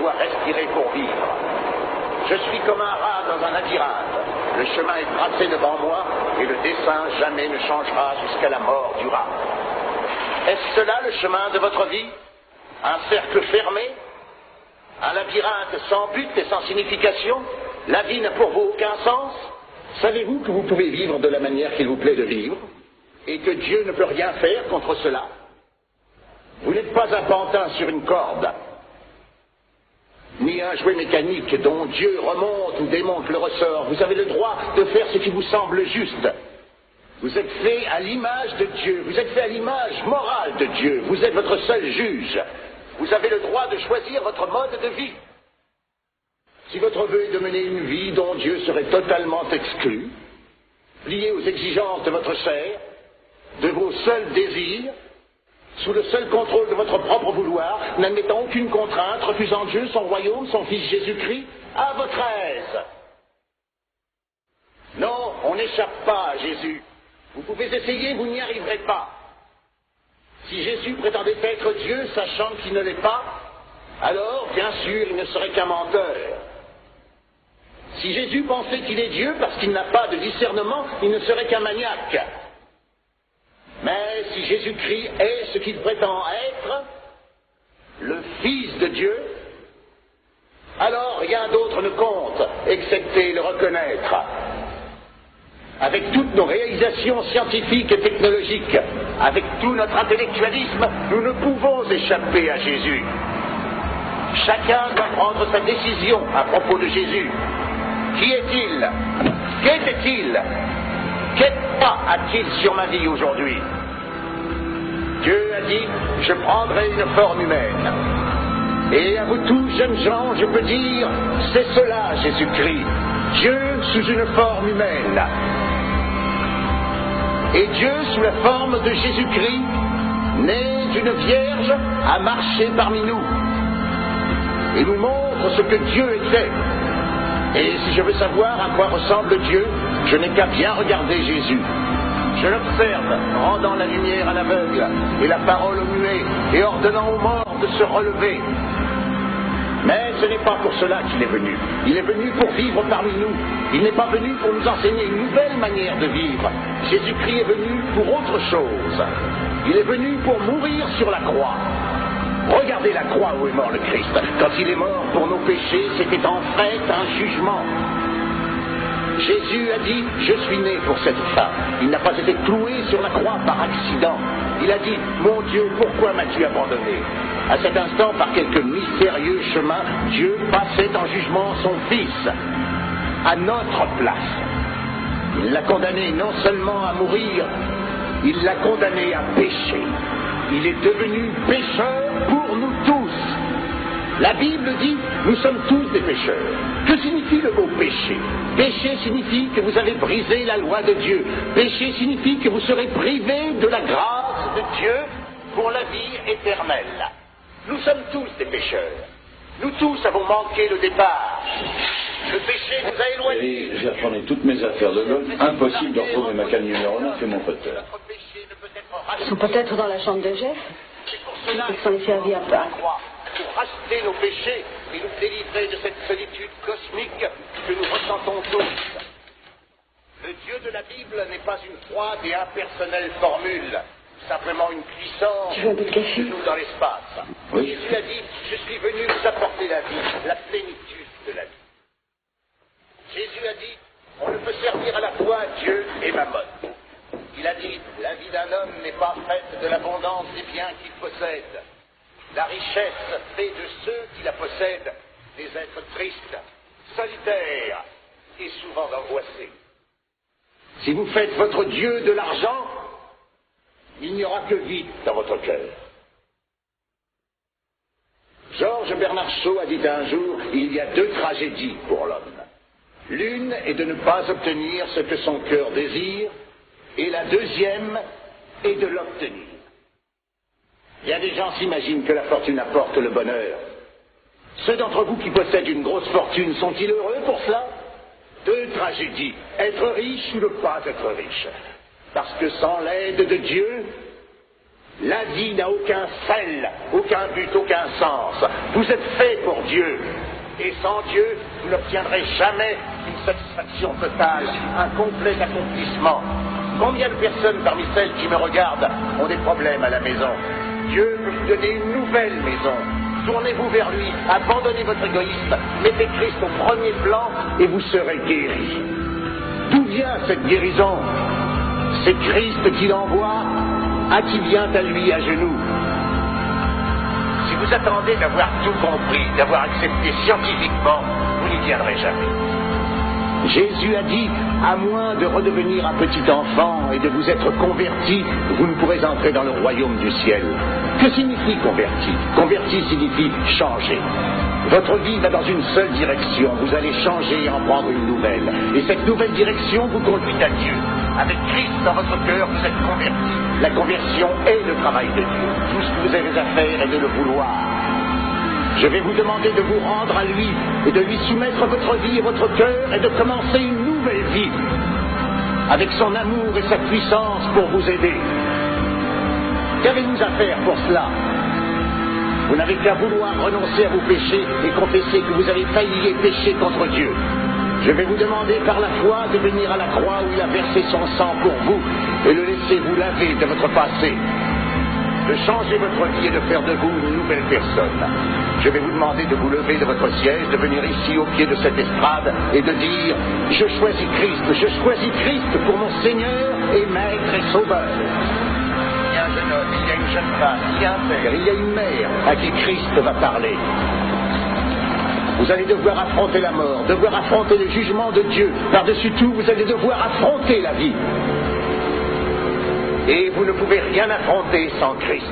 dois respirer pour vivre. Je suis comme un rat dans un labyrinthe. Le chemin est tracé devant moi et le dessin jamais ne changera jusqu'à la mort du rat. Est-ce cela le chemin de votre vie? Un cercle fermé? Un labyrinthe sans but et sans signification? La vie n'a pour vous aucun sens? Savez-vous que vous pouvez vivre de la manière qu'il vous plaît de vivre et que Dieu ne peut rien faire contre cela? Vous n'êtes pas un pantin sur une corde, ni un jouet mécanique dont Dieu remonte ou démonte le ressort. Vous avez le droit de faire ce qui vous semble juste. Vous êtes fait à l'image de Dieu, vous êtes fait à l'image morale de Dieu, vous êtes votre seul juge. Vous avez le droit de choisir votre mode de vie. Si votre vœu est de mener une vie dont Dieu serait totalement exclu, plié aux exigences de votre chair, de vos seuls désirs, sous le seul contrôle de votre propre vouloir, n'admettant aucune contrainte, refusant Dieu, son royaume, son Fils Jésus-Christ, à votre aise. Non, on n'échappe pas à Jésus. Vous pouvez essayer, vous n'y arriverez pas. Si Jésus prétendait être Dieu, sachant qu'il ne l'est pas, alors, bien sûr, il ne serait qu'un menteur. Si Jésus pensait qu'il est Dieu parce qu'il n'a pas de discernement, il ne serait qu'un maniaque. Mais si Jésus-Christ est ce qu'il prétend être, le Fils de Dieu, alors rien d'autre ne compte, excepté le reconnaître. Avec toutes nos réalisations scientifiques et technologiques, avec tout notre intellectualisme, nous ne pouvons échapper à Jésus. Chacun doit prendre sa décision à propos de Jésus. Qui est-il? Qu'était-il? Quel pas a-t-il sur ma vie aujourd'hui? Dieu a dit, je prendrai une forme humaine. Et à vous tous, jeunes gens, je peux dire, c'est cela, Jésus-Christ. Dieu sous une forme humaine. Et Dieu, sous la forme de Jésus-Christ, né d'une vierge, a marché parmi nous. Et nous montre ce que Dieu était. Et si je veux savoir à quoi ressemble Dieu, je n'ai qu'à bien regarder Jésus. Je l'observe, rendant la lumière à l'aveugle, et la parole au muet, et ordonnant aux morts de se relever. Mais ce n'est pas pour cela qu'il est venu. Il est venu pour vivre parmi nous. Il n'est pas venu pour nous enseigner une nouvelle manière de vivre. Jésus-Christ est venu pour autre chose. Il est venu pour mourir sur la croix. Regardez la croix où est mort le Christ. Quand il est mort pour nos péchés, c'était en fait un jugement. Jésus a dit, je suis né pour cette femme. Il n'a pas été cloué sur la croix par accident. Il a dit, mon Dieu, pourquoi m'as-tu abandonné? À cet instant, par quelques mystérieux chemins, Dieu passait en jugement son Fils, à notre place. Il l'a condamné non seulement à mourir, il l'a condamné à pécher. Il est devenu pécheur pour nous tous. La Bible dit, nous sommes tous des pécheurs. Que signifie le mot péché? Péché signifie que vous avez brisé la loi de Dieu. Péché signifie que vous serez privés de la grâce de Dieu pour la vie éternelle. Nous sommes tous des pécheurs. Nous tous avons manqué le départ. Le péché nous a éloignés. J'ai retourné toutes mes affaires de golf. Impossible de retrouver ma canne numéro 9 et mon poteur. Ils sont peut-être dans la chambre de Jeff. Ils sont servis à part. Pour racheter nos péchés et nous délivrer de cette solitude cosmique que nous ressentons tous. Le Dieu de la Bible n'est pas une froide et impersonnelle formule, simplement une puissance de nous dans l'espace. Oui. Jésus a dit, je suis venu vous apporter la vie, la plénitude de la vie. Jésus a dit, on ne peut servir à la fois Dieu et Mammon. Il a dit, la vie d'un homme n'est pas faite de l'abondance des biens qu'il possède. La richesse fait de ceux qui la possèdent des êtres tristes, solitaires et souvent angoissés. Si vous faites votre Dieu de l'argent, il n'y aura que vide dans votre cœur. Georges Bernard Shaw a dit un jour, il y a deux tragédies pour l'homme. L'une est de ne pas obtenir ce que son cœur désire, et la deuxième est de l'obtenir. Bien des gens s'imaginent que la fortune apporte le bonheur. Ceux d'entre vous qui possèdent une grosse fortune, sont-ils heureux pour cela? Deux tragédies, être riche ou ne pas être riche. Parce que sans l'aide de Dieu, La vie n'a aucun sel, aucun but, aucun sens. Vous êtes fait pour Dieu. Et sans Dieu, vous n'obtiendrez jamais une satisfaction totale, un complet accomplissement. Combien de personnes parmi celles qui me regardent ont des problèmes à la maison? Dieu peut vous donner une nouvelle maison. Tournez-vous vers lui, abandonnez votre égoïsme, mettez Christ au premier plan et vous serez guéris. D'où vient cette guérison? C'est Christ qui l'envoie à qui vient à lui à genoux. Si vous attendez d'avoir tout compris, d'avoir accepté scientifiquement, vous n'y viendrez jamais. Jésus a dit, à moins de redevenir un petit enfant et de vous être converti, vous ne pourrez entrer dans le royaume du ciel. Que signifie converti? Converti signifie changer. Votre vie va dans une seule direction. Vous allez changer et en prendre une nouvelle. Et cette nouvelle direction vous conduit à Dieu. Avec Christ dans votre cœur, vous êtes converti. La conversion est le travail de Dieu. Tout ce que vous avez à faire est de le vouloir. Je vais vous demander de vous rendre à lui et de lui soumettre votre vie et votre cœur et de commencer une nouvelle vie avec son amour et sa puissance pour vous aider. Qu'avez-vous à faire pour cela? Vous n'avez qu'à vouloir renoncer à vos péchés et confesser que vous avez failli et péché contre Dieu. Je vais vous demander par la foi de venir à la croix où il a versé son sang pour vous et le laisser vous laver de votre passé, de changer votre vie et de faire de vous une nouvelle personne. Je vais vous demander de vous lever de votre siège, de venir ici au pied de cette estrade et de dire « Je choisis Christ pour mon Seigneur et Maître et Sauveur ». Il y a un jeune homme, il y a une jeune femme, il y a un père, il y a une mère à qui Christ va parler. Vous allez devoir affronter la mort, devoir affronter le jugement de Dieu. Par-dessus tout, vous allez devoir affronter la vie. Et vous ne pouvez rien affronter sans Christ.